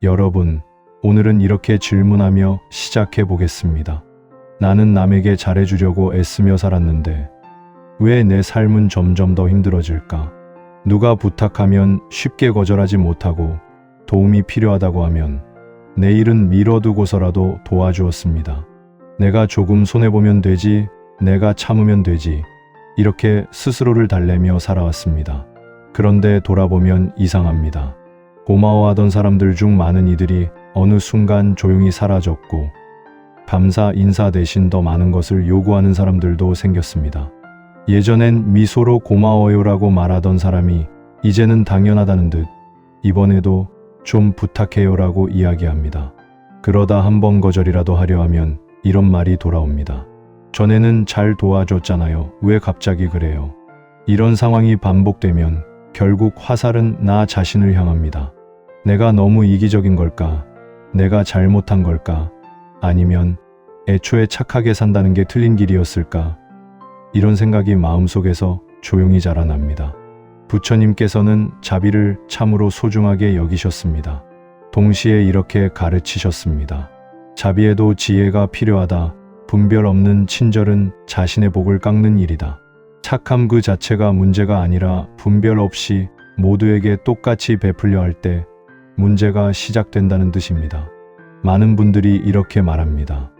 여러분, 오늘은 이렇게 질문하며 시작해 보겠습니다. 나는 남에게 잘해주려고 애쓰며 살았는데 왜 내 삶은 점점 더 힘들어질까? 누가 부탁하면 쉽게 거절하지 못하고 도움이 필요하다고 하면 내일은 미뤄두고서라도 도와주었습니다. 내가 조금 손해보면 되지, 내가 참으면 되지, 이렇게 스스로를 달래며 살아왔습니다. 그런데 돌아보면 이상합니다. 고마워하던 사람들 중 많은 이들이 어느 순간 조용히 사라졌고 감사 인사 대신 더 많은 것을 요구하는 사람들도 생겼습니다. 예전엔 미소로 고마워요라고 말하던 사람이 이제는 당연하다는 듯 이번에도 좀 부탁해요라고 이야기합니다. 그러다 한 번 거절이라도 하려 하면 이런 말이 돌아옵니다. 전에는 잘 도와줬잖아요. 왜 갑자기 그래요? 이런 상황이 반복되면 결국 화살은 나 자신을 향합니다. 내가 너무 이기적인 걸까? 내가 잘못한 걸까? 아니면 애초에 착하게 산다는 게 틀린 길이었을까? 이런 생각이 마음속에서 조용히 자라납니다. 부처님께서는 자비를 참으로 소중하게 여기셨습니다. 동시에 이렇게 가르치셨습니다. 자비에도 지혜가 필요하다. 분별 없는 친절은 자신의 복을 깎는 일이다. 착함 그 자체가 문제가 아니라 분별 없이 모두에게 똑같이 베풀려 할 때 문제가 시작된다는 뜻입니다. 많은 분들이 이렇게 말합니다.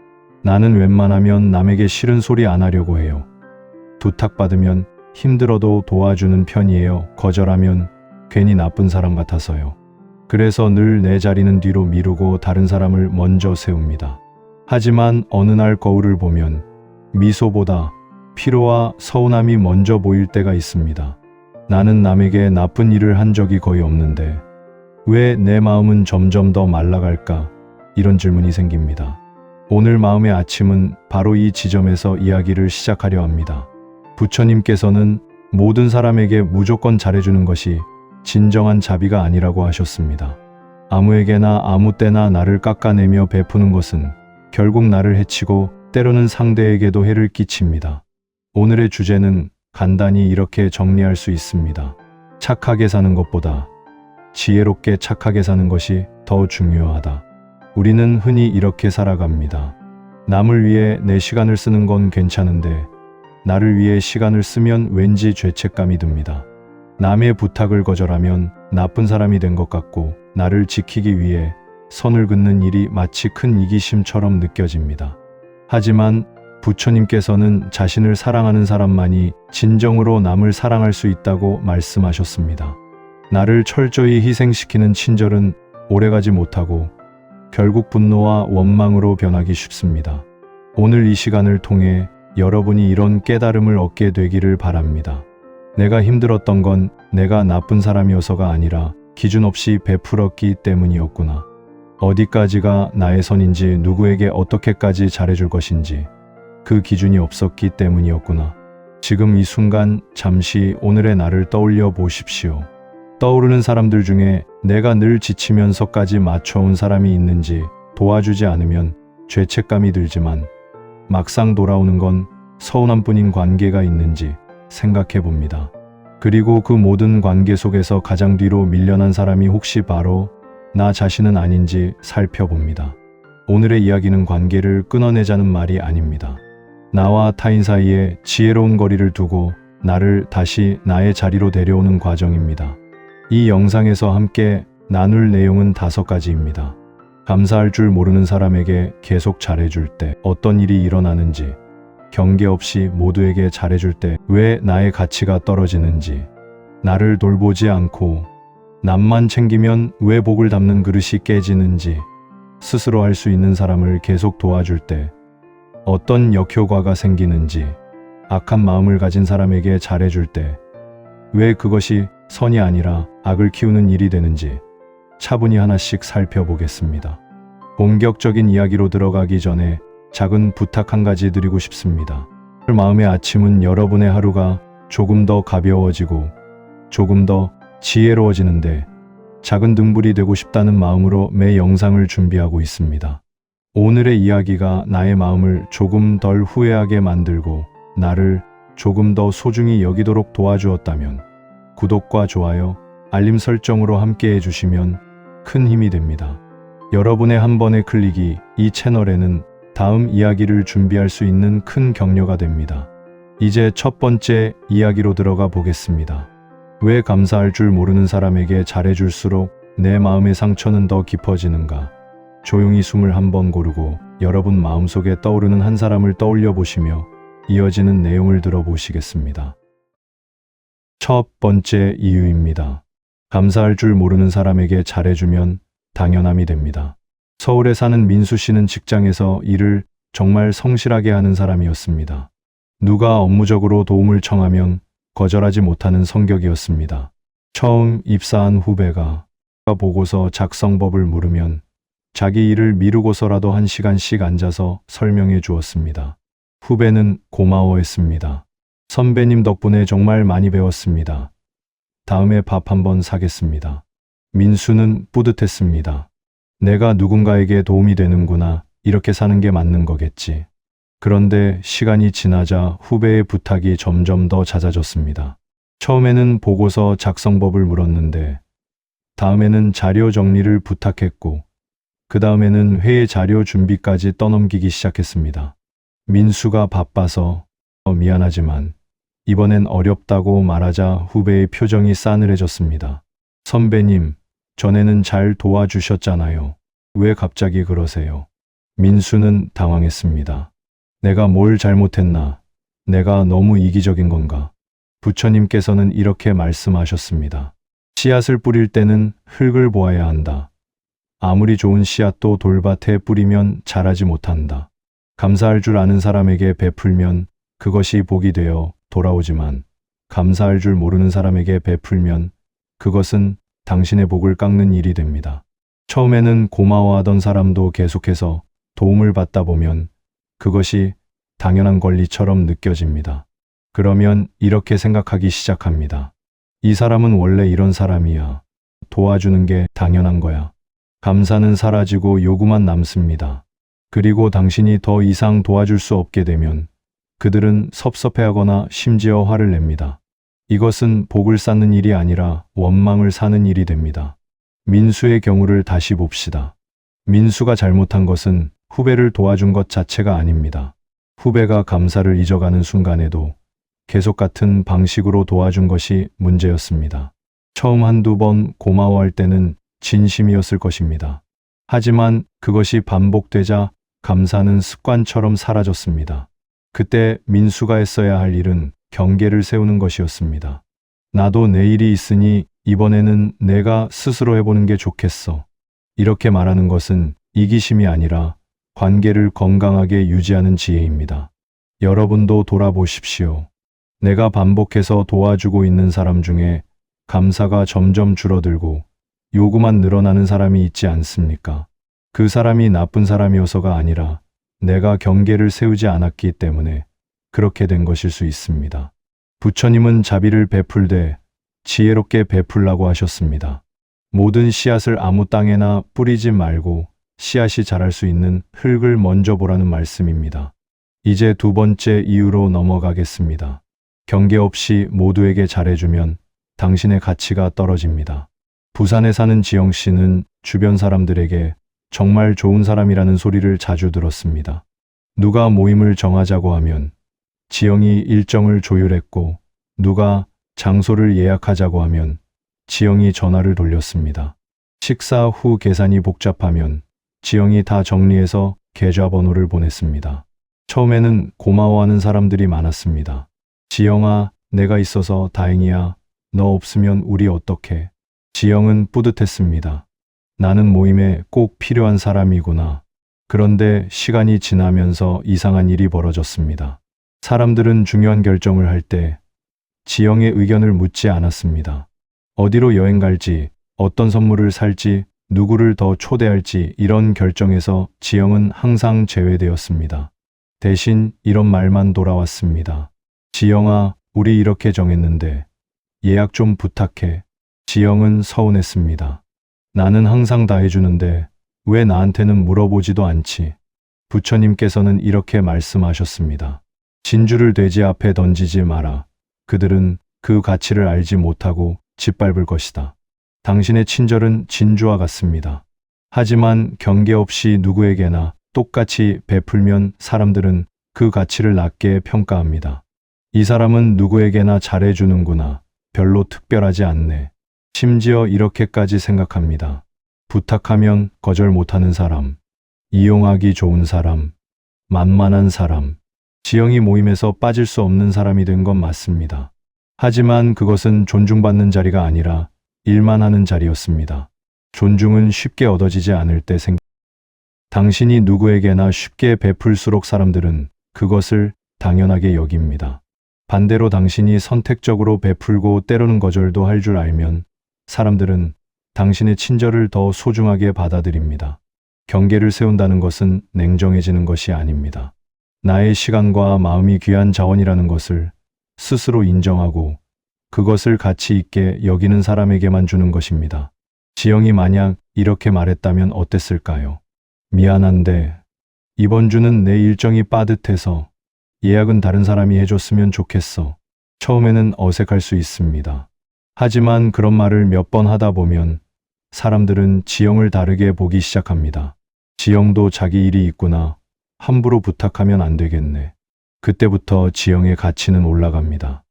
나는 웬만하면 남에게 싫은 소리 안 하려고 해요. 부탁받으면 힘들어도 도와주는 편이에요. 거절하면 괜히 나쁜 사람 같아서요. 그래서 늘 내 자리는 뒤로 미루고 다른 사람을 먼저 세웁니다. 하지만 어느 날 거울을 보면 미소보다 피로와 서운함이 먼저 보일 때가 있습니다. 나는 남에게 나쁜 일을 한 적이 거의 없는데 왜 내 마음은 점점 더 말라갈까? 이런 질문이 생깁니다. 오늘 마음의 아침은 바로 이 지점에서 이야기를 시작하려 합니다. 부처님께서는 모든 사람에게 무조건 잘해주는 것이 진정한 자비가 아니라고 하셨습니다. 아무에게나 아무 때나 나를 깎아내며 베푸는 것은 결국 나를 해치고 때로는 상대에게도 해를 끼칩니다. 오늘의 주제는 간단히 이렇게 정리할 수 있습니다. 착하게 사는 것보다 지혜롭게 착하게 사는 것이 더 중요하다. 우리는 흔히 이렇게 살아갑니다. 남을 위해 내 시간을 쓰는 건 괜찮은데 나를 위해 시간을 쓰면 왠지 죄책감이 듭니다. 남의 부탁을 거절하면 나쁜 사람이 된 것 같고 나를 지키기 위해 선을 긋는 일이 마치 큰 이기심처럼 느껴집니다. 하지만 부처님께서는 자신을 사랑하는 사람만이 진정으로 남을 사랑할 수 있다고 말씀하셨습니다. 나를 철저히 희생시키는 친절은 오래가지 못하고 결국 분노와 원망으로 변하기 쉽습니다. 오늘 이 시간을 통해 여러분이 이런 깨달음을 얻게 되기를 바랍니다. 내가 힘들었던 건 내가 나쁜 사람이어서가 아니라 기준 없이 베풀었기 때문이었구나. 어디까지가 나의 선인지 누구에게 어떻게까지 잘해줄 것인지 그 기준이 없었기 때문이었구나. 지금 이 순간 잠시 오늘의 나를 떠올려 보십시오. 떠오르는 사람들 중에 내가 늘 지치면서까지 맞춰온 사람이 있는지, 도와주지 않으면 죄책감이 들지만 막상 돌아오는 건 서운함뿐인 관계가 있는지 생각해 봅니다. 그리고 그 모든 관계 속에서 가장 뒤로 밀려난 사람이 혹시 바로 나 자신은 아닌지 살펴봅니다. 오늘의 이야기는 관계를 끊어내자는 말이 아닙니다. 나와 타인 사이에 지혜로운 거리를 두고 나를 다시 나의 자리로 데려오는 과정입니다. 이 영상에서 함께 나눌 내용은 5가지입니다. 감사할 줄 모르는 사람에게 계속 잘해줄 때 어떤 일이 일어나는지, 경계 없이 모두에게 잘해줄 때 왜 나의 가치가 떨어지는지, 나를 돌보지 않고 남만 챙기면 왜 복을 담는 그릇이 깨지는지, 스스로 할 수 있는 사람을 계속 도와줄 때 어떤 역효과가 생기는지, 악한 마음을 가진 사람에게 잘해줄 때 왜 그것이 선이 아니라 악을 키우는 일이 되는지 차분히 하나씩 살펴보겠습니다. 본격적인 이야기로 들어가기 전에 작은 부탁 한 가지 드리고 싶습니다. 마음의 아침은 여러분의 하루가 조금 더 가벼워지고 조금 더 지혜로워지는데 작은 등불이 되고 싶다는 마음으로 매 영상을 준비하고 있습니다. 오늘의 이야기가 나의 마음을 조금 덜 후회하게 만들고 나를 조금 더 소중히 여기도록 도와주었다면 구독과 좋아요, 알림 설정으로 함께 해주시면 큰 힘이 됩니다. 여러분의 한 번의 클릭이 이 채널에는 다음 이야기를 준비할 수 있는 큰 격려가 됩니다. 이제 첫 번째 이야기로 들어가 보겠습니다. 왜 감사할 줄 모르는 사람에게 잘해줄수록 내 마음의 상처는 더 깊어지는가? 조용히 숨을 한번 고르고 여러분 마음속에 떠오르는 한 사람을 떠올려 보시며 이어지는 내용을 들어보시겠습니다. 첫 번째 이유입니다. 감사할 줄 모르는 사람에게 잘해주면 당연함이 됩니다. 서울에 사는 민수 씨는 직장에서 일을 정말 성실하게 하는 사람이었습니다. 누가 업무적으로 도움을 청하면 거절하지 못하는 성격이었습니다. 처음 입사한 후배가 보고서 작성법을 물으면 자기 일을 미루고서라도 1시간씩 앉아서 설명해 주었습니다. 후배는 고마워했습니다. 선배님 덕분에 정말 많이 배웠습니다. 다음에 밥 한번 사겠습니다. 민수는 뿌듯했습니다. 내가 누군가에게 도움이 되는구나. 이렇게 사는 게 맞는 거겠지. 그런데 시간이 지나자 후배의 부탁이 점점 더 잦아졌습니다. 처음에는 보고서 작성법을 물었는데 다음에는 자료 정리를 부탁했고 그 다음에는 회의 자료 준비까지 떠넘기기 시작했습니다. 민수가 바빠서 미안하지만 이번엔 어렵다고 말하자 후배의 표정이 싸늘해졌습니다. 선배님, 전에는 잘 도와주셨잖아요. 왜 갑자기 그러세요? 민수는 당황했습니다. 내가 뭘 잘못했나? 내가 너무 이기적인 건가? 부처님께서는 이렇게 말씀하셨습니다. 씨앗을 뿌릴 때는 흙을 보아야 한다. 아무리 좋은 씨앗도 돌밭에 뿌리면 자라지 못한다. 감사할 줄 아는 사람에게 베풀면 그것이 복이 되어 돌아오지만 감사할 줄 모르는 사람에게 베풀면 그것은 당신의 복을 깎는 일이 됩니다. 처음에는 고마워하던 사람도 계속해서 도움을 받다 보면 그것이 당연한 권리처럼 느껴집니다. 그러면 이렇게 생각하기 시작합니다. 이 사람은 원래 이런 사람이야. 도와주는 게 당연한 거야. 감사는 사라지고 요구만 남습니다. 그리고 당신이 더 이상 도와줄 수 없게 되면 그들은 섭섭해하거나 심지어 화를 냅니다. 이것은 복을 쌓는 일이 아니라 원망을 사는 일이 됩니다. 민수의 경우를 다시 봅시다. 민수가 잘못한 것은 후배를 도와준 것 자체가 아닙니다. 후배가 감사를 잊어가는 순간에도 계속 같은 방식으로 도와준 것이 문제였습니다. 처음 한두 번 고마워할 때는 진심이었을 것입니다. 하지만 그것이 반복되자 감사는 습관처럼 사라졌습니다. 그때 민수가 했어야 할 일은 경계를 세우는 것이었습니다. 나도 내일이 있으니 이번에는 내가 스스로 해보는 게 좋겠어. 이렇게 말하는 것은 이기심이 아니라 관계를 건강하게 유지하는 지혜입니다. 여러분도 돌아보십시오. 내가 반복해서 도와주고 있는 사람 중에 감사가 점점 줄어들고 요구만 늘어나는 사람이 있지 않습니까? 그 사람이 나쁜 사람이어서가 아니라 내가 경계를 세우지 않았기 때문에 그렇게 된 것일 수 있습니다. 부처님은 자비를 베풀되 지혜롭게 베풀라고 하셨습니다. 모든 씨앗을 아무 땅에나 뿌리지 말고 씨앗이 자랄 수 있는 흙을 먼저 보라는 말씀입니다. 이제 두 번째 이유로 넘어가겠습니다. 경계 없이 모두에게 잘해주면 당신의 가치가 떨어집니다. 부산에 사는 지영 씨는 주변 사람들에게 정말 좋은 사람이라는 소리를 자주 들었습니다. 누가 모임을 정하자고 하면 지영이 일정을 조율했고 누가 장소를 예약하자고 하면 지영이 전화를 돌렸습니다. 식사 후 계산이 복잡하면 지영이 다 정리해서 계좌번호를 보냈습니다. 처음에는 고마워하는 사람들이 많았습니다. 지영아, 내가 있어서 다행이야. 너 없으면 우리 어떡해? 지영은 뿌듯했습니다. 나는 모임에 꼭 필요한 사람이구나. 그런데 시간이 지나면서 이상한 일이 벌어졌습니다. 사람들은 중요한 결정을 할 때 지영의 의견을 묻지 않았습니다. 어디로 여행 갈지, 어떤 선물을 살지, 누구를 더 초대할지 이런 결정에서 지영은 항상 제외되었습니다. 대신 이런 말만 돌아왔습니다. 지영아, 우리 이렇게 정했는데 예약 좀 부탁해. 지영은 서운했습니다. 나는 항상 다 해주는데 왜 나한테는 물어보지도 않지? 부처님께서는 이렇게 말씀하셨습니다. 진주를 돼지 앞에 던지지 마라. 그들은 그 가치를 알지 못하고 짓밟을 것이다. 당신의 친절은 진주와 같습니다. 하지만 경계 없이 누구에게나 똑같이 베풀면 사람들은 그 가치를 낮게 평가합니다. 이 사람은 누구에게나 잘해주는구나. 별로 특별하지 않네. 심지어 이렇게까지 생각합니다. 부탁하면 거절 못하는 사람, 이용하기 좋은 사람, 만만한 사람, 지영이 모임에서 빠질 수 없는 사람이 된 건 맞습니다. 하지만 그것은 존중받는 자리가 아니라 일만 하는 자리였습니다. 존중은 쉽게 얻어지지 않을 때 당신이 누구에게나 쉽게 베풀수록 사람들은 그것을 당연하게 여깁니다. 반대로 당신이 선택적으로 베풀고 때로는 거절도 할 줄 알면 사람들은 당신의 친절을 더 소중하게 받아들입니다. 경계를 세운다는 것은 냉정해지는 것이 아닙니다. 나의 시간과 마음이 귀한 자원이라는 것을 스스로 인정하고 그것을 가치 있게 여기는 사람에게만 주는 것입니다. 지영이 만약 이렇게 말했다면 어땠을까요? 미안한데 이번 주는 내 일정이 빠듯해서 예약은 다른 사람이 해줬으면 좋겠어. 처음에는 어색할 수 있습니다. 하지만 그런 말을 몇 번 하다 보면 사람들은 지영을 다르게 보기 시작합니다. 지영도 자기 일이 있구나. 함부로 부탁하면 안 되겠네. 그때부터 지영의 가치는 올라갑니다.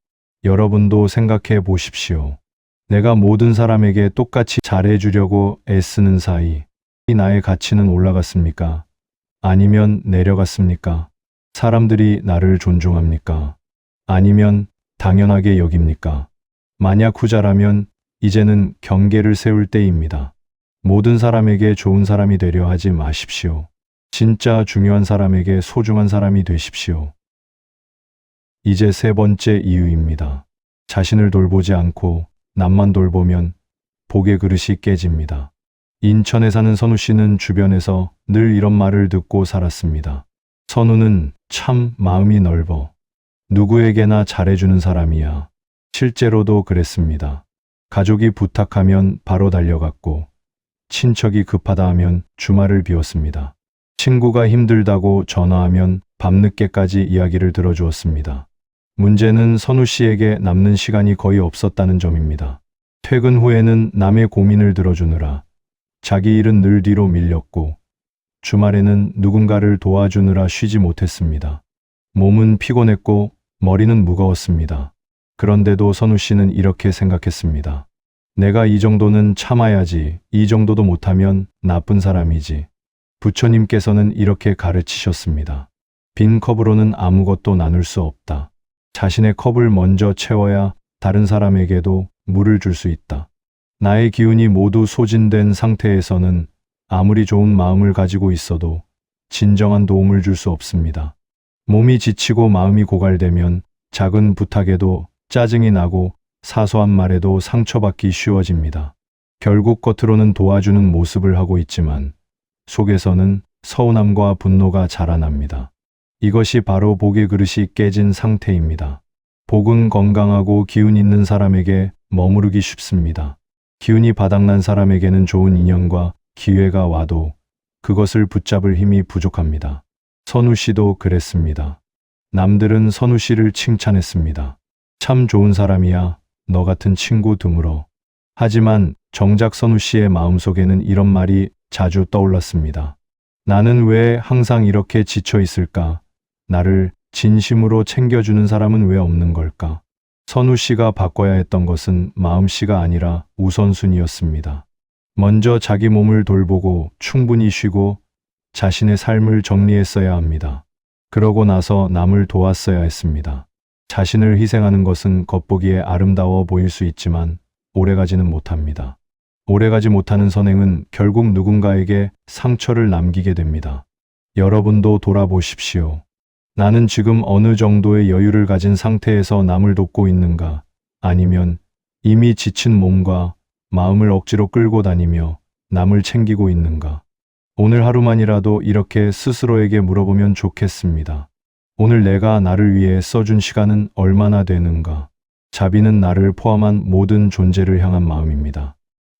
여러분도 생각해 보십시오. 내가 모든 사람에게 똑같이 잘해주려고 애쓰는 사이 나의 가치는 올라갔습니까? 아니면 내려갔습니까? 사람들이 나를 존중합니까? 아니면 당연하게 여깁니까? 만약 후자라면 이제는 경계를 세울 때입니다. 모든 사람에게 좋은 사람이 되려 하지 마십시오. 진짜 중요한 사람에게 소중한 사람이 되십시오. 이제 세 번째 이유입니다. 자신을 돌보지 않고 남만 돌보면 복의 그릇이 깨집니다. 인천에 사는 선우 씨는 주변에서 늘 이런 말을 듣고 살았습니다. 선우는 참 마음이 넓어. 누구에게나 잘해주는 사람이야. 실제로도 그랬습니다. 가족이 부탁하면 바로 달려갔고 친척이 급하다 하면 주말을 비웠습니다. 친구가 힘들다고 전화하면 밤늦게까지 이야기를 들어주었습니다. 문제는 선우 씨에게 남는 시간이 거의 없었다는 점입니다. 퇴근 후에는 남의 고민을 들어주느라 자기 일은 늘 뒤로 밀렸고 주말에는 누군가를 도와주느라 쉬지 못했습니다. 몸은 피곤했고 머리는 무거웠습니다. 그런데도 선우 씨는 이렇게 생각했습니다. 내가 이 정도는 참아야지. 이 정도도 못하면 나쁜 사람이지. 부처님께서는 이렇게 가르치셨습니다. 빈 컵으로는 아무것도 나눌 수 없다. 자신의 컵을 먼저 채워야 다른 사람에게도 물을 줄 수 있다. 나의 기운이 모두 소진된 상태에서는 아무리 좋은 마음을 가지고 있어도 진정한 도움을 줄 수 없습니다. 몸이 지치고 마음이 고갈되면 작은 부탁에도 짜증이 나고 사소한 말에도 상처받기 쉬워집니다. 결국 겉으로는 도와주는 모습을 하고 있지만 속에서는 서운함과 분노가 자라납니다. 이것이 바로 복의 그릇이 깨진 상태입니다. 복은 건강하고 기운 있는 사람에게 머무르기 쉽습니다. 기운이 바닥난 사람에게는 좋은 인연과 기회가 와도 그것을 붙잡을 힘이 부족합니다. 선우 씨도 그랬습니다. 남들은 선우 씨를 칭찬했습니다. 참 좋은 사람이야. 너 같은 친구 드물어. 하지만 정작 선우 씨의 마음속에는 이런 말이 자주 떠올랐습니다. 나는 왜 항상 이렇게 지쳐 있을까? 나를 진심으로 챙겨주는 사람은 왜 없는 걸까? 선우 씨가 바꿔야 했던 것은 마음씨가 아니라 우선순위였습니다. 먼저 자기 몸을 돌보고 충분히 쉬고 자신의 삶을 정리했어야 합니다. 그러고 나서 남을 도왔어야 했습니다. 자신을 희생하는 것은 겉보기에 아름다워 보일 수 있지만 오래가지는 못합니다. 오래가지 못하는 선행은 결국 누군가에게 상처를 남기게 됩니다. 여러분도 돌아보십시오. 나는 지금 어느 정도의 여유를 가진 상태에서 남을 돕고 있는가? 아니면 이미 지친 몸과 마음을 억지로 끌고 다니며 남을 챙기고 있는가? 오늘 하루만이라도 이렇게 스스로에게 물어보면 좋겠습니다. 오늘 내가 나를 위해 써준 시간은 얼마나 되는가? 자비는 나를 포함한 모든 존재를 향한 마음입니다.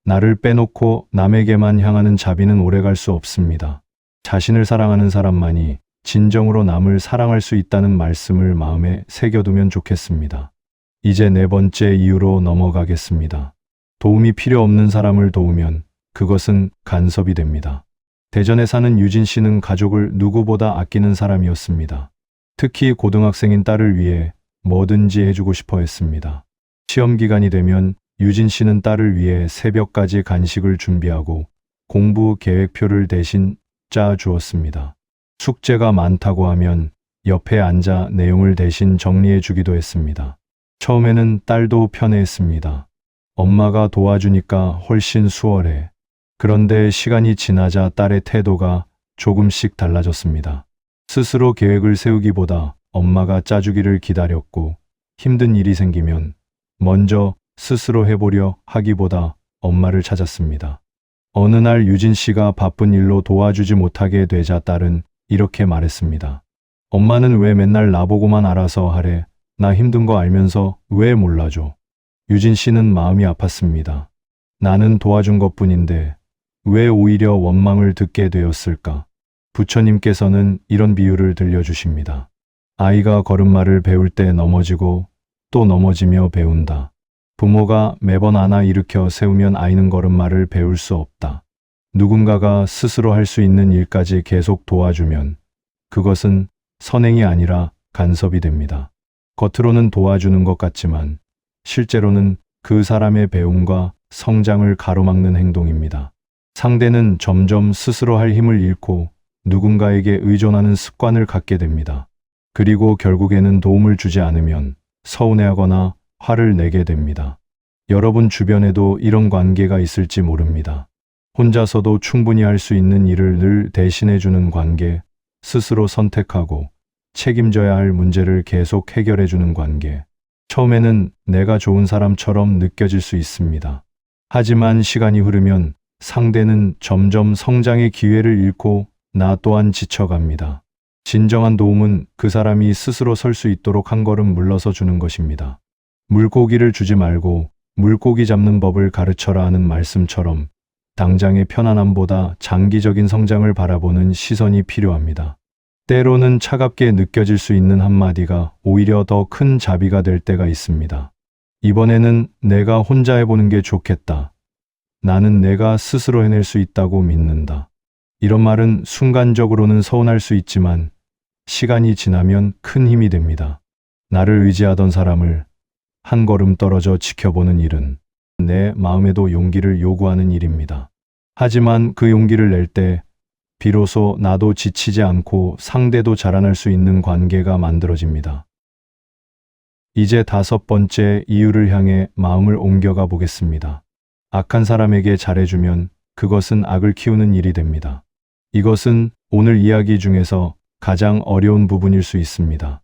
나를 빼놓고 남에게만 향하는 자비는 오래갈 수 없습니다. 자신을 사랑하는 사람만이 진정으로 남을 사랑할 수 있다는 말씀을 마음에 새겨두면 좋겠습니다. 이제 네 번째 이유로 넘어가겠습니다. 도움이 필요 없는 사람을 도우면 그것은 간섭이 됩니다. 대전에 사는 유진 씨는 가족을 누구보다 아끼는 사람이었습니다. 특히 고등학생인 딸을 위해 뭐든지 해주고 싶어 했습니다. 시험 기간이 되면 유진 씨는 딸을 위해 새벽까지 간식을 준비하고 공부 계획표를 대신 짜 주었습니다. 숙제가 많다고 하면 옆에 앉아 내용을 대신 정리해 주기도 했습니다. 처음에는 딸도 편해했습니다. 엄마가 도와주니까 훨씬 수월해. 그런데 시간이 지나자 딸의 태도가 조금씩 달라졌습니다. 스스로 계획을 세우기보다 엄마가 짜주기를 기다렸고, 힘든 일이 생기면 먼저 스스로 해보려 하기보다 엄마를 찾았습니다. 어느 날 유진 씨가 바쁜 일로 도와주지 못하게 되자 딸은 이렇게 말했습니다. 엄마는 왜 맨날 나보고만 알아서 하래? 나 힘든 거 알면서 왜 몰라줘? 유진 씨는 마음이 아팠습니다. 나는 도와준 것뿐인데 왜 오히려 원망을 듣게 되었을까? 부처님께서는 이런 비유를 들려주십니다. 아이가 걸음마를 배울 때 넘어지고 또 넘어지며 배운다. 부모가 매번 안아 일으켜 세우면 아이는 걸음마를 배울 수 없다. 누군가가 스스로 할 수 있는 일까지 계속 도와주면 그것은 선행이 아니라 간섭이 됩니다. 겉으로는 도와주는 것 같지만 실제로는 그 사람의 배움과 성장을 가로막는 행동입니다. 상대는 점점 스스로 할 힘을 잃고 누군가에게 의존하는 습관을 갖게 됩니다. 그리고 결국에는 도움을 주지 않으면 서운해하거나 화를 내게 됩니다. 여러분 주변에도 이런 관계가 있을지 모릅니다. 혼자서도 충분히 할 수 있는 일을 늘 대신해주는 관계, 스스로 선택하고 책임져야 할 문제를 계속 해결해주는 관계. 처음에는 내가 좋은 사람처럼 느껴질 수 있습니다. 하지만 시간이 흐르면 상대는 점점 성장의 기회를 잃고 나 또한 지쳐갑니다. 진정한 도움은 그 사람이 스스로 설 수 있도록 한 걸음 물러서 주는 것입니다. 물고기를 주지 말고 물고기 잡는 법을 가르쳐라 하는 말씀처럼 당장의 편안함보다 장기적인 성장을 바라보는 시선이 필요합니다. 때로는 차갑게 느껴질 수 있는 한마디가 오히려 더 큰 자비가 될 때가 있습니다. 이번에는 내가 혼자 해보는 게 좋겠다. 나는 내가 스스로 해낼 수 있다고 믿는다. 이런 말은 순간적으로는 서운할 수 있지만 시간이 지나면 큰 힘이 됩니다. 나를 의지하던 사람을 한 걸음 떨어져 지켜보는 일은 내 마음에도 용기를 요구하는 일입니다. 하지만 그 용기를 낼 때 비로소 나도 지치지 않고 상대도 자라날 수 있는 관계가 만들어집니다. 이제 5번째 이유를 향해 마음을 옮겨가 보겠습니다. 악한 사람에게 잘해주면 그것은 악을 키우는 일이 됩니다. 이것은 오늘 이야기 중에서 가장 어려운 부분일 수 있습니다.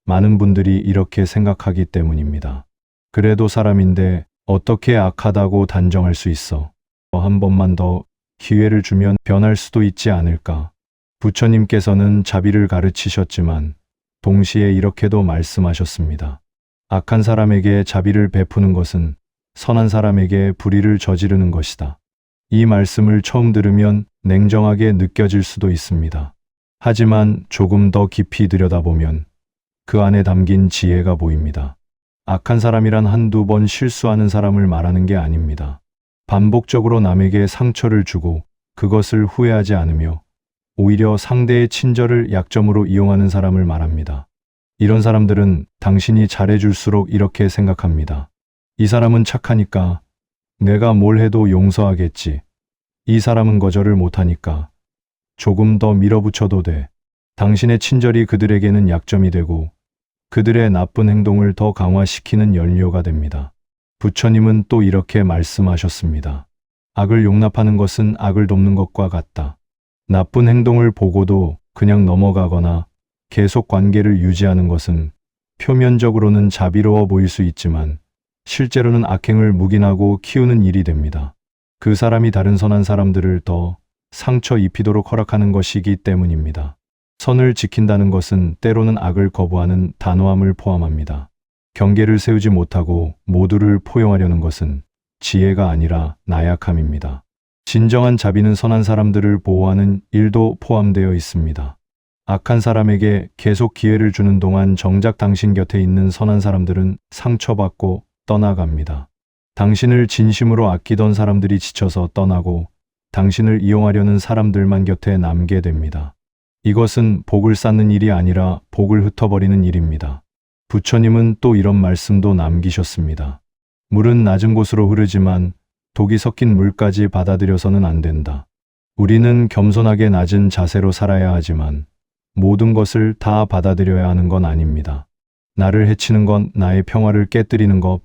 많은 분들이 이렇게 생각하기 때문입니다. 그래도 사람인데 어떻게 악하다고 단정할 수 있어? 한 번만 더 기회를 주면 변할 수도 있지 않을까? 부처님께서는 자비를 가르치셨지만 동시에 이렇게도 말씀하셨습니다. 악한 사람에게 자비를 베푸는 것은 선한 사람에게 불의를 저지르는 것이다. 이 말씀을 처음 들으면 냉정하게 느껴질 수도 있습니다. 하지만 조금 더 깊이 들여다보면 그 안에 담긴 지혜가 보입니다. 악한 사람이란 한두 번 실수하는 사람을 말하는 게 아닙니다. 반복적으로 남에게 상처를 주고 그것을 후회하지 않으며 오히려 상대의 친절을 약점으로 이용하는 사람을 말합니다. 이런 사람들은 당신이 잘해줄수록 이렇게 생각합니다. 이 사람은 착하니까 내가 뭘 해도 용서하겠지. 이 사람은 거절을 못하니까 조금 더 밀어붙여도 돼. 당신의 친절이 그들에게는 약점이 되고 그들의 나쁜 행동을 더 강화시키는 연료가 됩니다. 부처님은 또 이렇게 말씀하셨습니다. 악을 용납하는 것은 악을 돕는 것과 같다. 나쁜 행동을 보고도 그냥 넘어가거나 계속 관계를 유지하는 것은 표면적으로는 자비로워 보일 수 있지만 실제로는 악행을 묵인하고 키우는 일이 됩니다. 그 사람이 다른 선한 사람들을 더 상처 입히도록 허락하는 것이기 때문입니다. 선을 지킨다는 것은 때로는 악을 거부하는 단호함을 포함합니다. 경계를 세우지 못하고 모두를 포용하려는 것은 지혜가 아니라 나약함입니다. 진정한 자비는 선한 사람들을 보호하는 일도 포함되어 있습니다. 악한 사람에게 계속 기회를 주는 동안 정작 당신 곁에 있는 선한 사람들은 상처받고 떠나갑니다. 당신을 진심으로 아끼던 사람들이 지쳐서 떠나고 당신을 이용하려는 사람들만 곁에 남게 됩니다. 이것은 복을 쌓는 일이 아니라 복을 흩어버리는 일입니다. 부처님은 또 이런 말씀도 남기셨습니다. 물은 낮은 곳으로 흐르지만 독이 섞인 물까지 받아들여서는 안 된다. 우리는 겸손하게 낮은 자세로 살아야 하지만 모든 것을 다 받아들여야 하는 건 아닙니다. 나를 해치는 건 나의 평화를 깨뜨리는 것,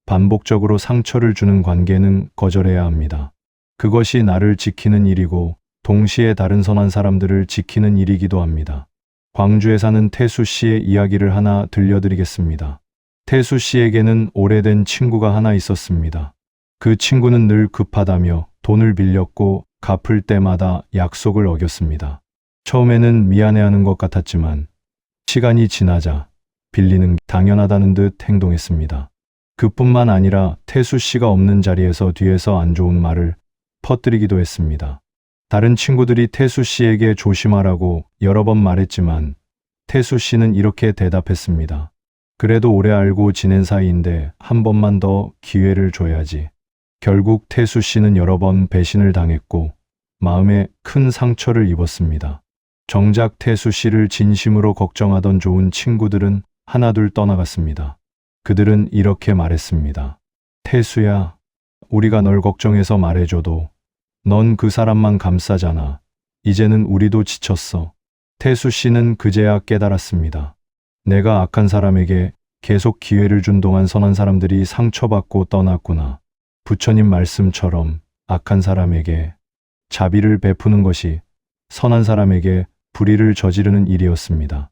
반복적으로 상처를 주는 관계는 거절해야 합니다. 그것이 나를 지키는 일이고 동시에 다른 선한 사람들을 지키는 일이기도 합니다. 광주에 사는 태수 씨의 이야기를 하나 들려드리겠습니다. 태수 씨에게는 오래된 친구가 하나 있었습니다. 그 친구는 늘 급하다며 돈을 빌렸고 갚을 때마다 약속을 어겼습니다. 처음에는 미안해하는 것 같았지만 시간이 지나자 빌리는 게 당연하다는 듯 행동했습니다. 그뿐만 아니라 태수 씨가 없는 자리에서 뒤에서 안 좋은 말을 퍼뜨리기도 했습니다. 다른 친구들이 태수 씨에게 조심하라고 여러 번 말했지만 태수 씨는 이렇게 대답했습니다. 그래도 오래 알고 지낸 사이인데 한 번만 더 기회를 줘야지. 결국 태수 씨는 여러 번 배신을 당했고 마음에 큰 상처를 입었습니다. 정작 태수 씨를 진심으로 걱정하던 좋은 친구들은 하나둘 떠나갔습니다. 그들은 이렇게 말했습니다. 태수야, 우리가 널 걱정해서 말해줘도 넌 그 사람만 감싸잖아. 이제는 우리도 지쳤어. 태수 씨는 그제야 깨달았습니다. 내가 악한 사람에게 계속 기회를 준 동안 선한 사람들이 상처받고 떠났구나. 부처님 말씀처럼 악한 사람에게 자비를 베푸는 것이 선한 사람에게 불의를 저지르는 일이었습니다.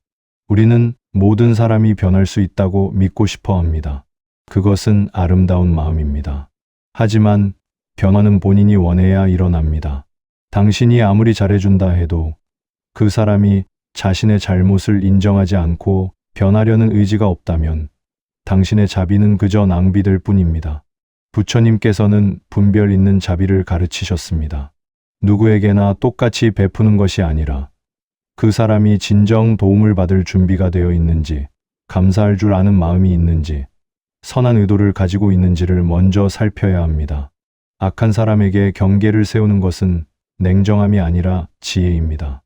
우리는 모든 사람이 변할 수 있다고 믿고 싶어 합니다. 그것은 아름다운 마음입니다. 하지만 변화는 본인이 원해야 일어납니다. 당신이 아무리 잘해준다 해도 그 사람이 자신의 잘못을 인정하지 않고 변하려는 의지가 없다면 당신의 자비는 그저 낭비될 뿐입니다. 부처님께서는 분별 있는 자비를 가르치셨습니다. 누구에게나 똑같이 베푸는 것이 아니라 그 사람이 진정 도움을 받을 준비가 되어 있는지, 감사할 줄 아는 마음이 있는지, 선한 의도를 가지고 있는지를 먼저 살펴야 합니다. 악한 사람에게 경계를 세우는 것은 냉정함이 아니라 지혜입니다.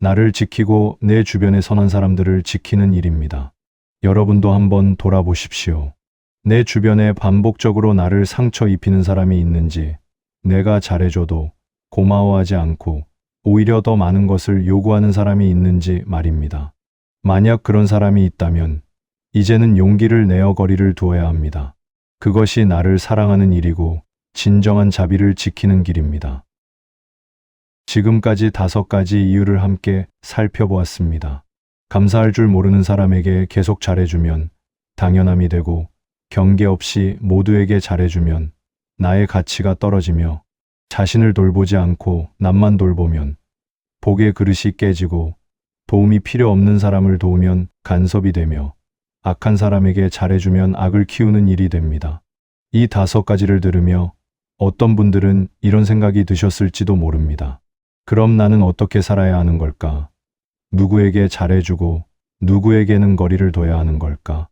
나를 지키고 내 주변의 선한 사람들을 지키는 일입니다. 여러분도 한번 돌아보십시오. 내 주변에 반복적으로 나를 상처 입히는 사람이 있는지, 내가 잘해줘도 고마워하지 않고 오히려 더 많은 것을 요구하는 사람이 있는지 말입니다. 만약 그런 사람이 있다면 이제는 용기를 내어 거리를 두어야 합니다. 그것이 나를 사랑하는 일이고 진정한 자비를 지키는 길입니다. 지금까지 5가지 이유를 함께 살펴보았습니다. 감사할 줄 모르는 사람에게 계속 잘해주면 당연함이 되고 경계 없이 모두에게 잘해주면 나의 가치가 떨어지며 자신을 돌보지 않고 남만 돌보면 복의 그릇이 깨지고 도움이 필요 없는 사람을 도우면 간섭이 되며 악한 사람에게 잘해주면 악을 키우는 일이 됩니다. 이 5가지를 들으며 어떤 분들은 이런 생각이 드셨을지도 모릅니다. 그럼 나는 어떻게 살아야 하는 걸까? 누구에게 잘해주고 누구에게는 거리를 둬야 하는 걸까?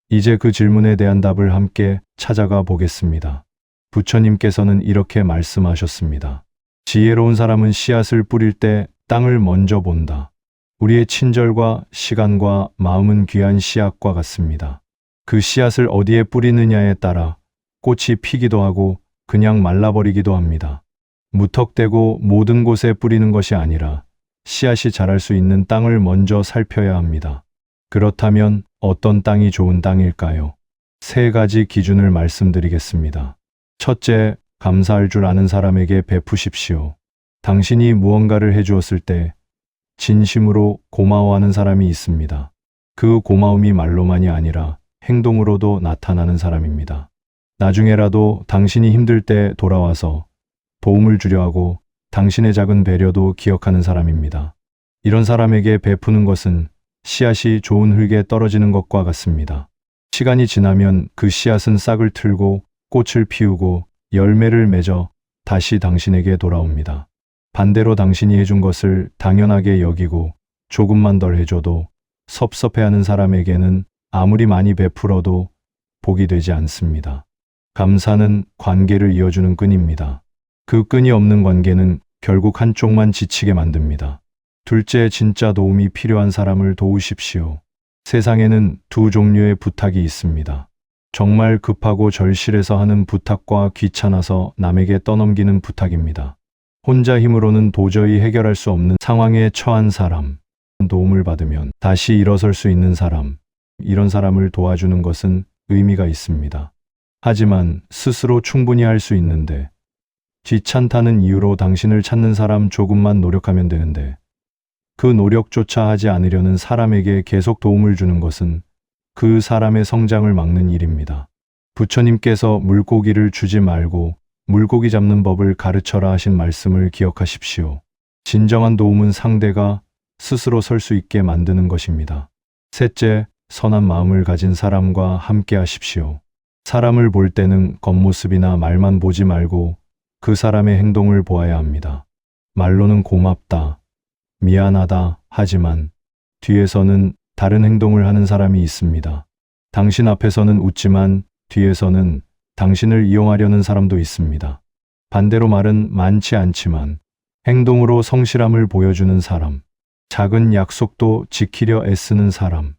이제 그 질문에 대한 답을 함께 찾아가 보겠습니다. 부처님께서는 이렇게 말씀하셨습니다. 지혜로운 사람은 씨앗을 뿌릴 때 땅을 먼저 본다. 우리의 친절과 시간과 마음은 귀한 씨앗과 같습니다. 그 씨앗을 어디에 뿌리느냐에 따라 꽃이 피기도 하고 그냥 말라버리기도 합니다. 무턱대고 모든 곳에 뿌리는 것이 아니라 씨앗이 자랄 수 있는 땅을 먼저 살펴야 합니다. 그렇다면 어떤 땅이 좋은 땅일까요? 3가지 기준을 말씀드리겠습니다. 첫째, 감사할 줄 아는 사람에게 베푸십시오. 당신이 무언가를 해주었을 때 진심으로 고마워하는 사람이 있습니다. 그 고마움이 말로만이 아니라 행동으로도 나타나는 사람입니다. 나중에라도 당신이 힘들 때 돌아와서 도움을 주려 하고 당신의 작은 배려도 기억하는 사람입니다. 이런 사람에게 베푸는 것은 씨앗이 좋은 흙에 떨어지는 것과 같습니다. 시간이 지나면 그 씨앗은 싹을 틀고 꽃을 피우고 열매를 맺어 다시 당신에게 돌아옵니다. 반대로 당신이 해준 것을 당연하게 여기고 조금만 덜 해줘도 섭섭해하는 사람에게는 아무리 많이 베풀어도 복이 되지 않습니다. 감사는 관계를 이어주는 끈입니다. 그 끈이 없는 관계는 결국 한쪽만 지치게 만듭니다. 둘째, 진짜 도움이 필요한 사람을 도우십시오. 세상에는 두 종류의 부탁이 있습니다. 정말 급하고 절실해서 하는 부탁과 귀찮아서 남에게 떠넘기는 부탁입니다. 혼자 힘으로는 도저히 해결할 수 없는 상황에 처한 사람, 도움을 받으면 다시 일어설 수 있는 사람, 이런 사람을 도와주는 것은 의미가 있습니다. 하지만 스스로 충분히 할 수 있는데, 귀찮다는 이유로 당신을 찾는 사람 조금만 노력하면 되는데, 그 노력조차 하지 않으려는 사람에게 계속 도움을 주는 것은 그 사람의 성장을 막는 일입니다. 부처님께서 물고기를 주지 말고 물고기 잡는 법을 가르쳐라 하신 말씀을 기억하십시오. 진정한 도움은 상대가 스스로 설 수 있게 만드는 것입니다. 셋째, 선한 마음을 가진 사람과 함께 하십시오. 사람을 볼 때는 겉모습이나 말만 보지 말고 그 사람의 행동을 보아야 합니다. 말로는 고맙다, 미안하다 하지만 뒤에서는 다른 행동을 하는 사람이 있습니다. 당신 앞에서는 웃지만 뒤에서는 당신을 이용하려는 사람도 있습니다. 반대로 말은 많지 않지만 행동으로 성실함을 보여주는 사람, 작은 약속도 지키려 애쓰는 사람,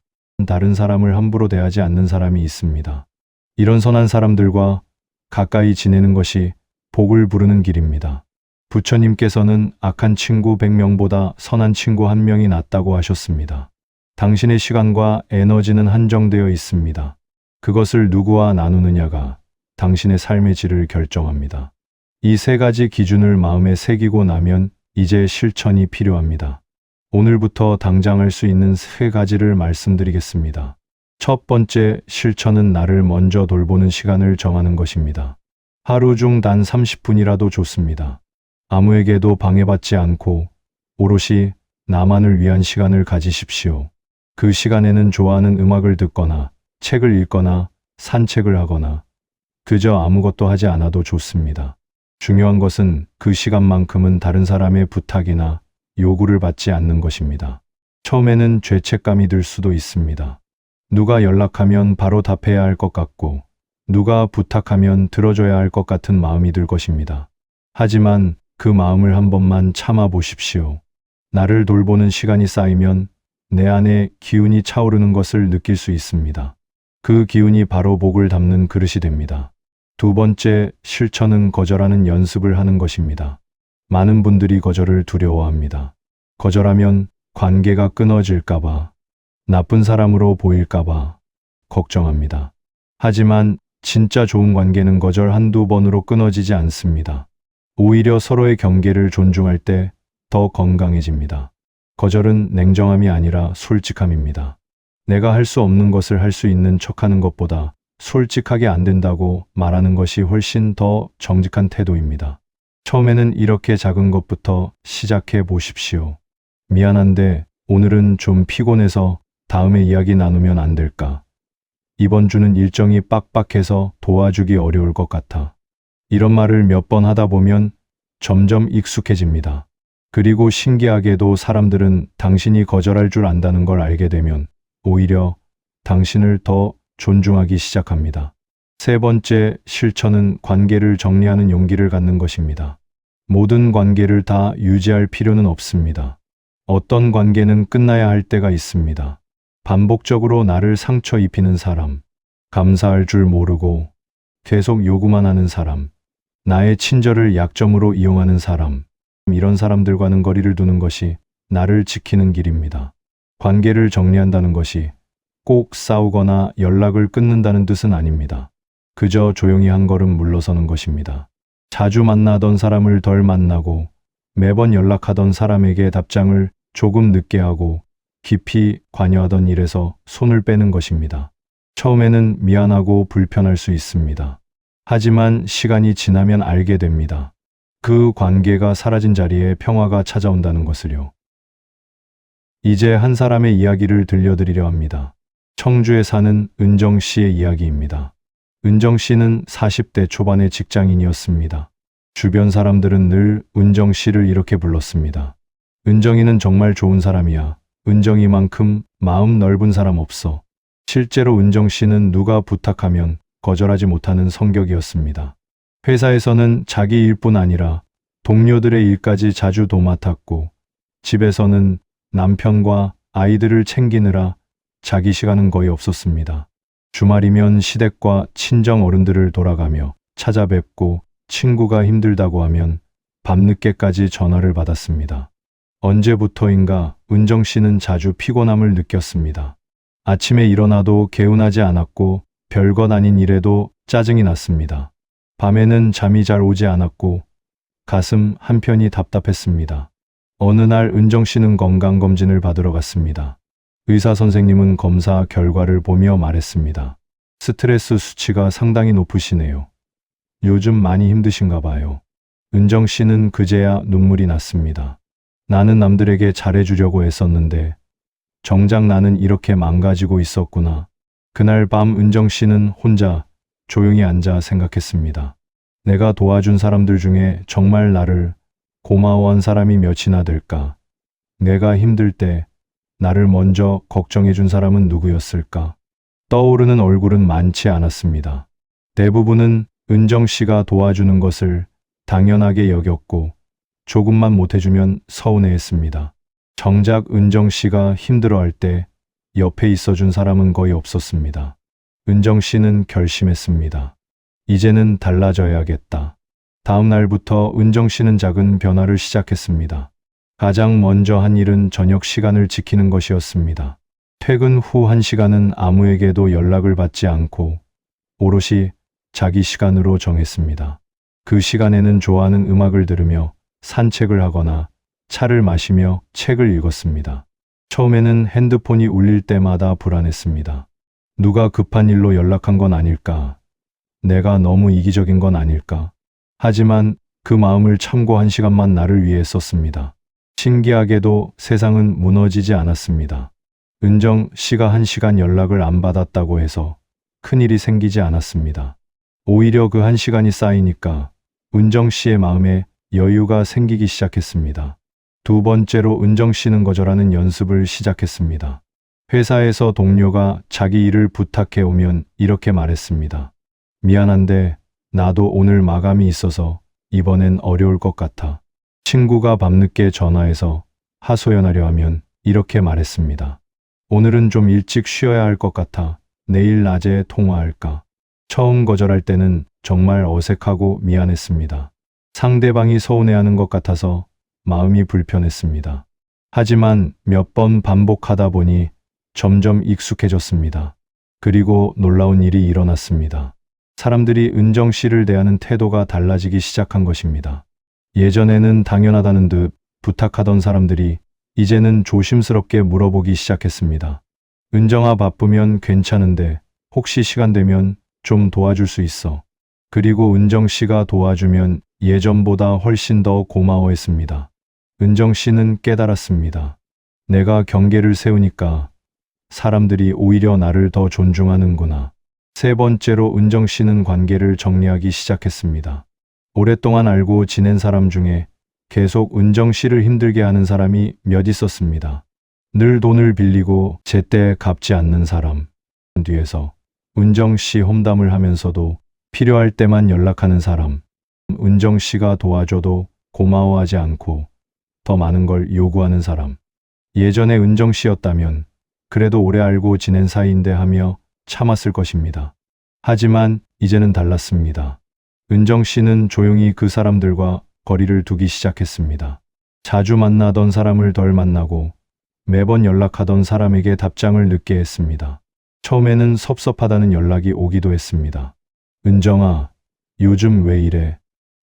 다른 사람을 함부로 대하지 않는 사람이 있습니다. 이런 선한 사람들과 가까이 지내는 것이 복을 부르는 길입니다. 부처님께서는 악한 친구 100명보다 선한 친구 1명이 낫다고 하셨습니다. 당신의 시간과 에너지는 한정되어 있습니다. 그것을 누구와 나누느냐가 당신의 삶의 질을 결정합니다. 이 세 가지 기준을 마음에 새기고 나면 이제 실천이 필요합니다. 오늘부터 당장 할 수 있는 세 가지를 말씀드리겠습니다. 첫 번째, 실천은 나를 먼저 돌보는 시간을 정하는 것입니다. 하루 중 단 30분이라도 좋습니다. 아무에게도 방해받지 않고 오롯이 나만을 위한 시간을 가지십시오. 그 시간에는 좋아하는 음악을 듣거나 책을 읽거나 산책을 하거나 그저 아무것도 하지 않아도 좋습니다. 중요한 것은 그 시간만큼은 다른 사람의 부탁이나 요구를 받지 않는 것입니다. 처음에는 죄책감이 들 수도 있습니다. 누가 연락하면 바로 답해야 할 것 같고 누가 부탁하면 들어줘야 할 것 같은 마음이 들 것입니다. 하지만 그 마음을 한 번만 참아 보십시오. 나를 돌보는 시간이 쌓이면 내 안에 기운이 차오르는 것을 느낄 수 있습니다. 그 기운이 바로 복을 담는 그릇이 됩니다. 두 번째, 실천은 거절하는 연습을 하는 것입니다. 많은 분들이 거절을 두려워합니다. 거절하면 관계가 끊어질까봐, 나쁜 사람으로 보일까봐 걱정합니다. 하지만 진짜 좋은 관계는 거절 한두 번으로 끊어지지 않습니다. 오히려 서로의 경계를 존중할 때 더 건강해집니다. 거절은 냉정함이 아니라 솔직함입니다. 내가 할 수 없는 것을 할 수 있는 척하는 것보다 솔직하게 안 된다고 말하는 것이 훨씬 더 정직한 태도입니다. 처음에는 이렇게 작은 것부터 시작해 보십시오. 미안한데 오늘은 좀 피곤해서 다음에 이야기 나누면 안 될까? 이번 주는 일정이 빡빡해서 도와주기 어려울 것 같아. 이런 말을 몇 번 하다 보면 점점 익숙해집니다. 그리고 신기하게도 사람들은 당신이 거절할 줄 안다는 걸 알게 되면 오히려 당신을 더 존중하기 시작합니다. 세 번째, 실천은 관계를 정리하는 용기를 갖는 것입니다. 모든 관계를 다 유지할 필요는 없습니다. 어떤 관계는 끝나야 할 때가 있습니다. 반복적으로 나를 상처 입히는 사람, 감사할 줄 모르고 계속 요구만 하는 사람, 나의 친절을 약점으로 이용하는 사람, 이런 사람들과는 거리를 두는 것이 나를 지키는 길입니다. 관계를 정리한다는 것이 꼭 싸우거나 연락을 끊는다는 뜻은 아닙니다. 그저 조용히 한 걸음 물러서는 것입니다. 자주 만나던 사람을 덜 만나고 매번 연락하던 사람에게 답장을 조금 늦게 하고 깊이 관여하던 일에서 손을 빼는 것입니다. 처음에는 미안하고 불편할 수 있습니다. 하지만 시간이 지나면 알게 됩니다. 그 관계가 사라진 자리에 평화가 찾아온다는 것을요. 이제 한 사람의 이야기를 들려드리려 합니다. 청주에 사는 은정 씨의 이야기입니다. 은정 씨는 40대 초반의 직장인이었습니다. 주변 사람들은 늘 은정 씨를 이렇게 불렀습니다. 은정이는 정말 좋은 사람이야. 은정이만큼 마음 넓은 사람 없어. 실제로 은정 씨는 누가 부탁하면 거절하지 못하는 성격이었습니다. 회사에서는 자기 일뿐 아니라 동료들의 일까지 자주 도맡았고, 집에서는 남편과 아이들을 챙기느라 자기 시간은 거의 없었습니다. 주말이면 시댁과 친정 어른들을 돌아가며 찾아뵙고, 친구가 힘들다고 하면 밤늦게까지 전화를 받았습니다. 언제부터인가 은정 씨는 자주 피곤함을 느꼈습니다. 아침에 일어나도 개운하지 않았고, 별것 아닌 일에도 짜증이 났습니다. 밤에는 잠이 잘 오지 않았고, 가슴 한편이 답답했습니다. 어느 날 은정 씨는 건강검진을 받으러 갔습니다. 의사 선생님은 검사 결과를 보며 말했습니다. 스트레스 수치가 상당히 높으시네요. 요즘 많이 힘드신가 봐요. 은정 씨는 그제야 눈물이 났습니다. 나는 남들에게 잘해주려고 했었는데 정작 나는 이렇게 망가지고 있었구나. 그날 밤 은정 씨는 혼자 조용히 앉아 생각했습니다. 내가 도와준 사람들 중에 정말 나를 고마워한 사람이 몇이나 될까? 내가 힘들 때 나를 먼저 걱정해준 사람은 누구였을까? 떠오르는 얼굴은 많지 않았습니다. 대부분은 은정 씨가 도와주는 것을 당연하게 여겼고, 조금만 못해주면 서운해했습니다. 정작 은정 씨가 힘들어할 때 옆에 있어준 사람은 거의 없었습니다. 은정 씨는 결심했습니다. 이제는 달라져야겠다. 다음 날부터 은정 씨는 작은 변화를 시작했습니다. 가장 먼저 한 일은 저녁 시간을 지키는 것이었습니다. 퇴근 후 1시간은 아무에게도 연락을 받지 않고 오롯이 자기 시간으로 정했습니다. 그 시간에는 좋아하는 음악을 들으며 산책을 하거나 차를 마시며 책을 읽었습니다. 처음에는 핸드폰이 울릴 때마다 불안했습니다. 누가 급한 일로 연락한 건 아닐까? 내가 너무 이기적인 건 아닐까? 하지만 그 마음을 참고 1시간만 나를 위해 썼습니다. 신기하게도 세상은 무너지지 않았습니다. 은정 씨가 1시간 연락을 안 받았다고 해서 큰일이 생기지 않았습니다. 오히려 그 1시간이 쌓이니까 은정 씨의 마음에 여유가 생기기 시작했습니다. 두 번째로 은정 씨는 거절하는 연습을 시작했습니다. 회사에서 동료가 자기 일을 부탁해 오면 이렇게 말했습니다. 미안한데 나도 오늘 마감이 있어서 이번엔 어려울 것 같아. 친구가 밤늦게 전화해서 하소연하려 하면 이렇게 말했습니다. 오늘은 좀 일찍 쉬어야 할 것 같아. 내일 낮에 통화할까? 처음 거절할 때는 정말 어색하고 미안했습니다. 상대방이 서운해하는 것 같아서 마음이 불편했습니다. 하지만 몇 번 반복하다 보니 점점 익숙해졌습니다. 그리고 놀라운 일이 일어났습니다. 사람들이 은정 씨를 대하는 태도가 달라지기 시작한 것입니다. 예전에는 당연하다는 듯 부탁하던 사람들이 이제는 조심스럽게 물어보기 시작했습니다. 은정아, 바쁘면 괜찮은데 혹시 시간 되면 좀 도와줄 수 있어? 그리고 은정 씨가 도와주면 예전보다 훨씬 더 고마워했습니다. 은정 씨는 깨달았습니다. 내가 경계를 세우니까 사람들이 오히려 나를 더 존중하는구나. 세 번째로 은정 씨는 관계를 정리하기 시작했습니다. 오랫동안 알고 지낸 사람 중에 계속 은정 씨를 힘들게 하는 사람이 몇 있었습니다. 늘 돈을 빌리고 제때 갚지 않는 사람. 뒤에서 은정 씨 험담을 하면서도 필요할 때만 연락하는 사람. 은정 씨가 도와줘도 고마워하지 않고 더 많은 걸 요구하는 사람. 예전에 은정 씨였다면 그래도 오래 알고 지낸 사이인데 하며 참았을 것입니다. 하지만 이제는 달랐습니다. 은정 씨는 조용히 그 사람들과 거리를 두기 시작했습니다. 자주 만나던 사람을 덜 만나고 매번 연락하던 사람에게 답장을 늦게 했습니다. 처음에는 섭섭하다는 연락이 오기도 했습니다. 은정아, 요즘 왜 이래?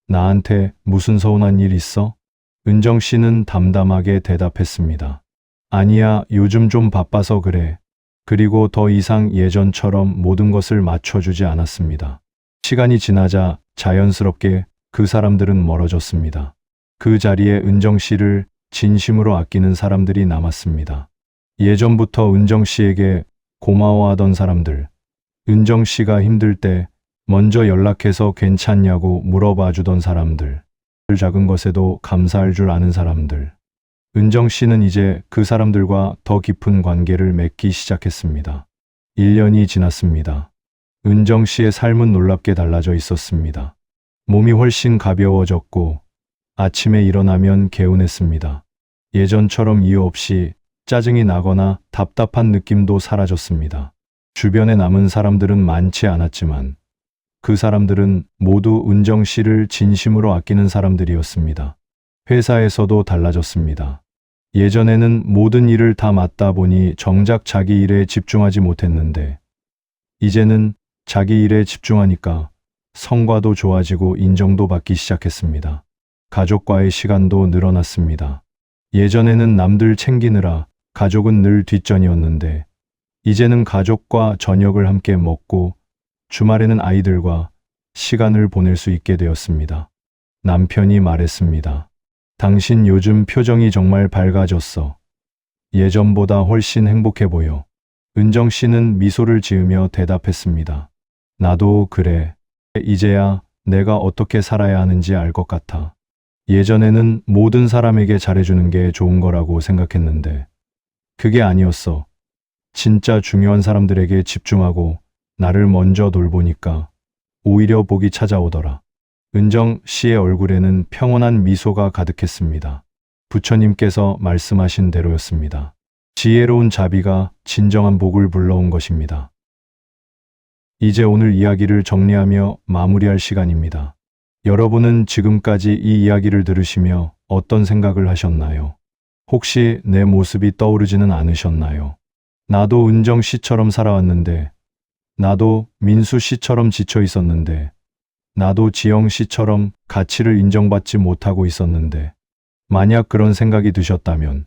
나한테 무슨 서운한 일 있어? 은정 씨는 담담하게 대답했습니다. 아니야, 요즘 좀 바빠서 그래. 그리고 더 이상 예전처럼 모든 것을 맞춰주지 않았습니다. 시간이 지나자 자연스럽게 그 사람들은 멀어졌습니다. 그 자리에 은정 씨를 진심으로 아끼는 사람들이 남았습니다. 예전부터 은정 씨에게 고마워하던 사람들, 은정 씨가 힘들 때 먼저 연락해서 괜찮냐고 물어봐 주던 사람들, 작은 것에도 감사할 줄 아는 사람들. 은정 씨는 이제 그 사람들과 더 깊은 관계를 맺기 시작했습니다. 1년이 지났습니다. 은정 씨의 삶은 놀랍게 달라져 있었습니다. 몸이 훨씬 가벼워졌고 아침에 일어나면 개운했습니다. 예전처럼 이유 없이 짜증이 나거나 답답한 느낌도 사라졌습니다. 주변에 남은 사람들은 많지 않았지만 그 사람들은 모두 은정 씨를 진심으로 아끼는 사람들이었습니다. 회사에서도 달라졌습니다. 예전에는 모든 일을 다 맡다 보니 정작 자기 일에 집중하지 못했는데 이제는 자기 일에 집중하니까 성과도 좋아지고 인정도 받기 시작했습니다. 가족과의 시간도 늘어났습니다. 예전에는 남들 챙기느라 가족은 늘 뒷전이었는데 이제는 가족과 저녁을 함께 먹고 주말에는 아이들과 시간을 보낼 수 있게 되었습니다. 남편이 말했습니다. 당신 요즘 표정이 정말 밝아졌어. 예전보다 훨씬 행복해 보여. 은정 씨는 미소를 지으며 대답했습니다. 나도 그래. 이제야 내가 어떻게 살아야 하는지 알 것 같아. 예전에는 모든 사람에게 잘해주는 게 좋은 거라고 생각했는데 그게 아니었어. 진짜 중요한 사람들에게 집중하고 나를 먼저 돌보니까 오히려 복이 찾아오더라. 은정 씨의 얼굴에는 평온한 미소가 가득했습니다. 부처님께서 말씀하신 대로였습니다. 지혜로운 자비가 진정한 복을 불러온 것입니다. 이제 오늘 이야기를 정리하며 마무리할 시간입니다. 여러분은 지금까지 이 이야기를 들으시며 어떤 생각을 하셨나요? 혹시 내 모습이 떠오르지는 않으셨나요? 나도 은정 씨처럼 살아왔는데, 나도 민수 씨처럼 지쳐 있었는데, 나도 지영 씨처럼 가치를 인정받지 못하고 있었는데, 만약 그런 생각이 드셨다면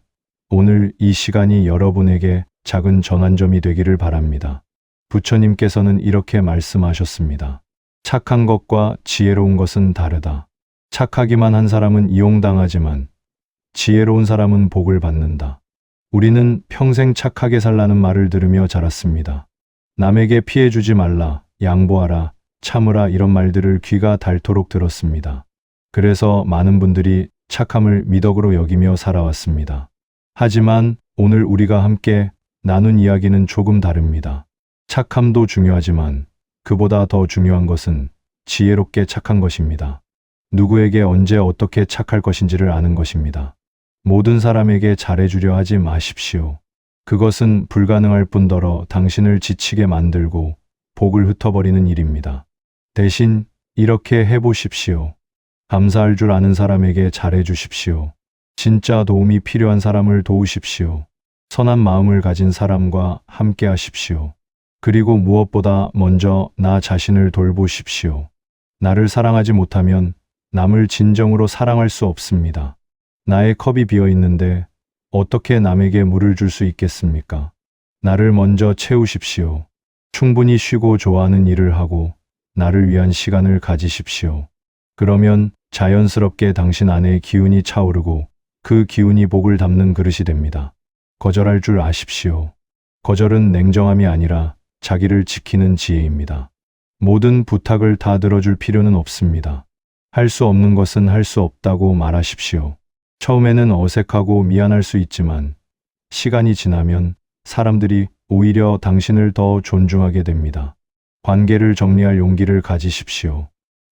오늘 이 시간이 여러분에게 작은 전환점이 되기를 바랍니다. 부처님께서는 이렇게 말씀하셨습니다. 착한 것과 지혜로운 것은 다르다. 착하기만 한 사람은 이용당하지만 지혜로운 사람은 복을 받는다. 우리는 평생 착하게 살라는 말을 들으며 자랐습니다. 남에게 피해 주지 말라, 양보하라, 참으라 이런 말들을 귀가 닳도록 들었습니다. 그래서 많은 분들이 착함을 미덕으로 여기며 살아왔습니다. 하지만 오늘 우리가 함께 나눈 이야기는 조금 다릅니다. 착함도 중요하지만 그보다 더 중요한 것은 지혜롭게 착한 것입니다. 누구에게 언제 어떻게 착할 것인지를 아는 것입니다. 모든 사람에게 잘해주려 하지 마십시오. 그것은 불가능할 뿐더러 당신을 지치게 만들고 복을 흩어버리는 일입니다. 대신 이렇게 해보십시오. 감사할 줄 아는 사람에게 잘해주십시오. 진짜 도움이 필요한 사람을 도우십시오. 선한 마음을 가진 사람과 함께 하십시오. 그리고 무엇보다 먼저 나 자신을 돌보십시오. 나를 사랑하지 못하면 남을 진정으로 사랑할 수 없습니다. 나의 컵이 비어 있는데 어떻게 남에게 물을 줄 수 있겠습니까? 나를 먼저 채우십시오. 충분히 쉬고 좋아하는 일을 하고 나를 위한 시간을 가지십시오. 그러면 자연스럽게 당신 안에 기운이 차오르고 그 기운이 복을 담는 그릇이 됩니다. 거절할 줄 아십시오. 거절은 냉정함이 아니라 자기를 지키는 지혜입니다. 모든 부탁을 다 들어줄 필요는 없습니다. 할 수 없는 것은 할 수 없다고 말하십시오. 처음에는 어색하고 미안할 수 있지만 시간이 지나면 사람들이 오히려 당신을 더 존중하게 됩니다. 관계를 정리할 용기를 가지십시오.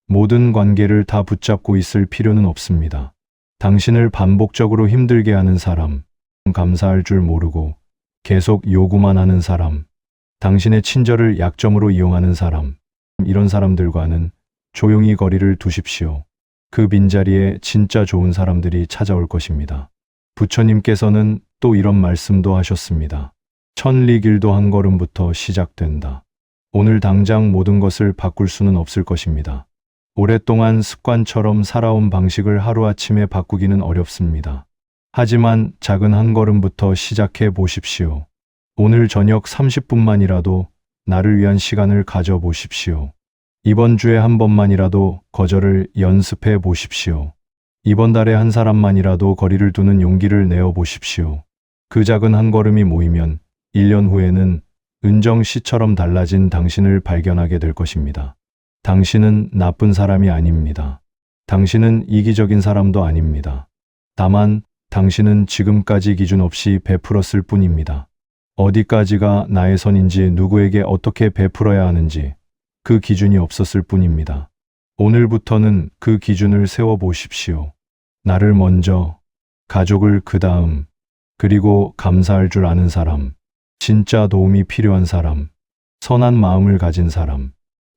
모든 관계를 다 붙잡고 있을 필요는 없습니다. 당신을 반복적으로 힘들게 하는 사람, 감사할 줄 모르고 계속 요구만 하는 사람, 당신의 친절을 약점으로 이용하는 사람, 이런 사람들과는 조용히 거리를 두십시오. 그 빈자리에 진짜 좋은 사람들이 찾아올 것입니다. 부처님께서는 또 이런 말씀도 하셨습니다. 천리길도 한 걸음부터 시작된다. 오늘 당장 모든 것을 바꿀 수는 없을 것입니다. 오랫동안 습관처럼 살아온 방식을 하루아침에 바꾸기는 어렵습니다. 하지만 작은 한 걸음부터 시작해 보십시오. 오늘 저녁 30분만이라도 나를 위한 시간을 가져보십시오. 이번 주에 한 번만이라도 거절을 연습해 보십시오. 이번 달에 한 사람만이라도 거리를 두는 용기를 내어 보십시오. 그 작은 한 걸음이 모이면 1년 후에는 은정 씨처럼 달라진 당신을 발견하게 될 것입니다. 당신은 나쁜 사람이 아닙니다. 당신은 이기적인 사람도 아닙니다. 다만 당신은 지금까지 기준 없이 베풀었을 뿐입니다. 어디까지가 나의 선인지 누구에게 어떻게 베풀어야 하는지 그 기준이 없었을 뿐입니다. 오늘부터는 그 기준을 세워 보십시오. 나를 먼저, 가족을 그 다음, 그리고 감사할 줄 아는 사람, 진짜 도움이 필요한 사람, 선한 마음을 가진 사람.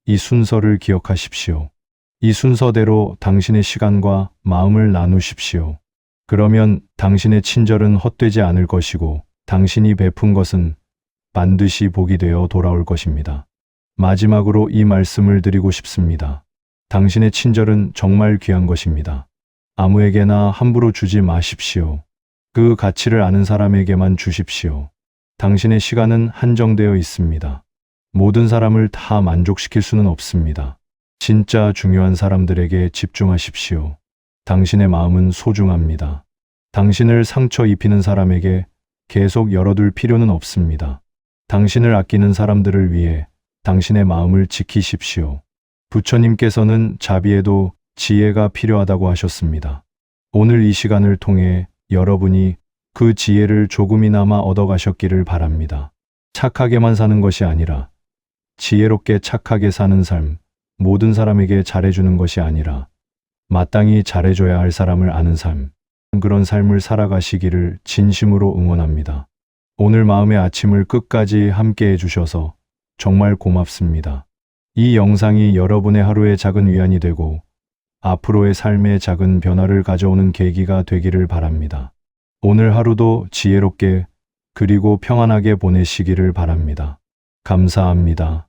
이 순서를 기억하십시오. 이 순서대로 당신의 시간과 마음을 나누십시오. 그러면 당신의 친절은 헛되지 않을 것이고 당신이 베푼 것은 반드시 복이 되어 돌아올 것입니다. 마지막으로 이 말씀을 드리고 싶습니다. 당신의 친절은 정말 귀한 것입니다. 아무에게나 함부로 주지 마십시오. 그 가치를 아는 사람에게만 주십시오. 당신의 시간은 한정되어 있습니다. 모든 사람을 다 만족시킬 수는 없습니다. 진짜 중요한 사람들에게 집중하십시오. 당신의 마음은 소중합니다. 당신을 상처 입히는 사람에게 계속 열어둘 필요는 없습니다. 당신을 아끼는 사람들을 위해 당신의 마음을 지키십시오. 부처님께서는 자비에도 지혜가 필요하다고 하셨습니다. 오늘 이 시간을 통해 여러분이 그 지혜를 조금이나마 얻어가셨기를 바랍니다. 착하게만 사는 것이 아니라 지혜롭게 착하게 사는 삶, 모든 사람에게 잘해주는 것이 아니라 마땅히 잘해줘야 할 사람을 아는 삶, 그런 삶을 살아가시기를 진심으로 응원합니다. 오늘 마음의 아침을 끝까지 함께 해주셔서 정말 고맙습니다. 이 영상이 여러분의 하루의 작은 위안이 되고 앞으로의 삶의 작은 변화를 가져오는 계기가 되기를 바랍니다. 오늘 하루도 지혜롭게 그리고 평안하게 보내시기를 바랍니다. 감사합니다.